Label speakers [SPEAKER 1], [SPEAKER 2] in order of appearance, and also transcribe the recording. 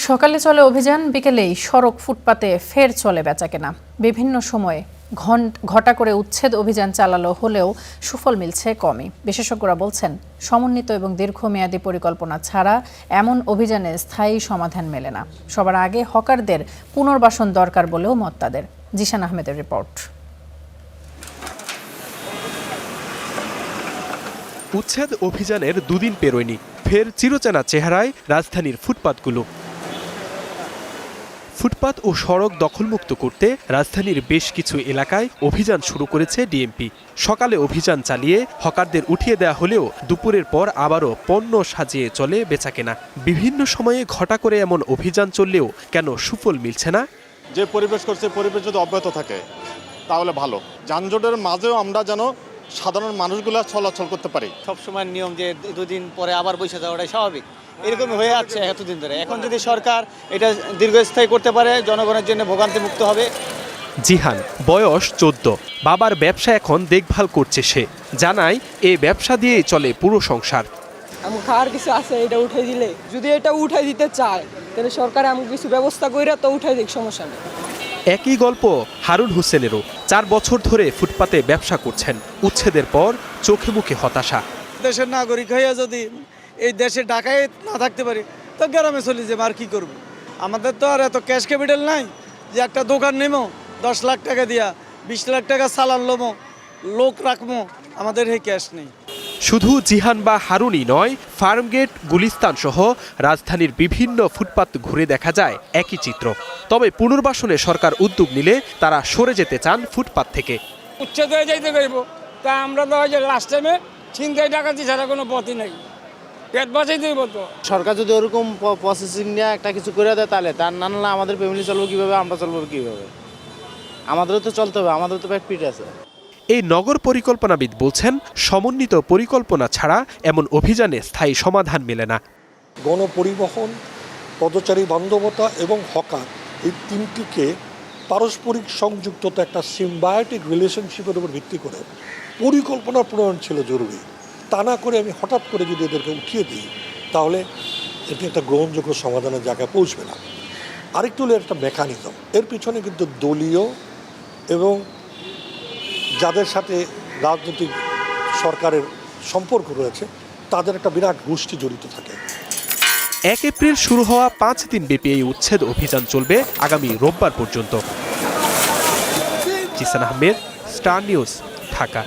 [SPEAKER 1] সকালে চলে অভিযান, বিকেলেই সড়ক ফুটপাতে ফের চলে বেচাকেনা। বিভিন্ন সময়ে ঘটা করে উচ্ছেদ অভিযান চালানো হলেও সুফল মিলছে কমই। বিশেষজ্ঞরা বলছেন, সমন্বিত এবং দীর্ঘমেয়াদী পরিকল্পনা ছাড়া এমন অভিযানে স্থায়ী সমাধান মেলে না। সবার আগে হকারদের পুনর্বাসন দরকার বলেও মত তাদের। জিশান আহমেদের রিপোর্ট।
[SPEAKER 2] উচ্ছেদ অভিযানের দুদিন পেরোয়নি, ফের চিরচেনা চেহারায় রাজধানীর ফুটপাতগুলো। ফুটপাত ও সড়ক দখলমুক্ত করতে রাজধানীর বেশ কিছু এলাকায় অভিযান শুরু করেছে ডিএমপি। সকালে অভিযান চালিয়ে হকারদের উঠিয়ে দেওয়া হলেও দুপুরের পর আবারও পণ্য সাজিয়ে চলে বেচাকেনা। বিভিন্ন সময়ে ঘটা করে এমন অভিযান চললেও কেন সুফল মিলছে না?
[SPEAKER 3] যে পরিবেশ করছে, পরিবেশ যদি অব্যাহত থাকে তাহলে ভালো। যানজটের মাঝেও আমরা যেন সাধারণ মানুষগুলো চলাচল করতে পারি।
[SPEAKER 4] সবসময় নিয়ম যে দুদিন পরে আবার বসে যাওয়াটাই স্বাভাবিক, এরকম হয়ে যাচ্ছে এতদিন ধরে। এখন যদি সরকার এটা দীর্ঘস্থায়ী করতে পারে, জনগণের জন্য ভোগান্তি মুক্ত হবে।
[SPEAKER 2] জিহান, বয়স 14, বাবার ব্যবসা এখন দেখভাল করছে সে। জানায় এই ব্যবসা দিয়েই চলে পুরো সংসার।
[SPEAKER 5] আমি খাওয়ার কিছু আছে, এটা উঠে দিলে, যদি এটা উঠাই দিতে চায় তাহলে সরকার আমাকে কিছু ব্যবস্থা করে তো উঠাই দিক, সমস্যা নেই।
[SPEAKER 2] একই গল্প হারুন হোসেনেরও। 4 বছর ধরে ফুটপাতে ব্যবসা করছেন। উচ্ছেদের পর চোখে মুখে হতাশা।
[SPEAKER 6] দেশের নাগরিক হইয়া যদি এই দেশে ঢাকায় না থাকতে পারি তো গ্রামে চলে যাবো, আর কি করব। আমাদের তো আর এত ক্যাশ ক্যাপিটাল নাই যে একটা দোকান নেবো 10 লাখ টাকা দিয়া 20 লাখ টাকা চালান লমো, লোক রাখবো, আমাদের এই ক্যাশ নেই।
[SPEAKER 2] শুধু জিহান বা হারুনই নয়, ফার্মগেট, গুলিস্তান সহ রাজধানীর বিভিন্ন ফুটপাত ঘুরে দেখা যায় একই চিত্র। তবে পুনর্বাসনে সরকার উদ্যোগ নিলে তারা সরে যেতে চান ফুটপাত থেকে।
[SPEAKER 7] উচ্ছেদ হয়ে যাইতে পারবো, তা আমরা তো লাস্ট টাইমে ছিনতাই ডাকাতি ছাড়া কোনো পথই নাই, পেট বাঁচাই দেব। তো
[SPEAKER 8] সরকার যদি ওরকম প্রসেসিং নিয়ে একটা কিছু করে দেয় তাহলে তার না না আমাদের ফ্যামিলি চলবো কীভাবে, আমরা চলবো কীভাবে? আমাদেরও তো চলতে হবে, আমাদের তো পেট পিট আছে।
[SPEAKER 2] এই নগর পরিকল্পনাবিদ বলছেন, সমন্বিত পরিকল্পনা ছাড়া এমন অভিযানে স্থায়ী সমাধান মেলে না।
[SPEAKER 9] গণপরিবহন, পদচারী বান্ধবতা এবং হকার, এই তিনটিকে পারস্পরিক সংযুক্ততা, একটা সিম্বায়োটিক রিলেশনশিপের উপর ভিত্তি করে পরিকল্পনা প্রণয়ন ছিল জরুরি। তা না করে আমি হঠাৎ করে যদি এদেরকে উঠিয়ে দিই তাহলে এটি একটা গ্রহণযোগ্য সমাধানের জায়গায় পৌঁছবে না। আরেকটু হলো একটা মেকানিজম, এর পিছনে কিন্তু দলীয় এবং যাদের সাথে রাজনৈতিক সরকারের সম্পর্ক রয়েছে তাদের একটা বিরাট গোষ্ঠী জড়িত থাকে।
[SPEAKER 2] 1 এপ্রিল শুরু হওয়া 5 দিন ব্যাপী এই উচ্ছেদ অভিযান চলবে আগামী রোববার পর্যন্ত। Zisan Ahmed, Star News, Dhaka.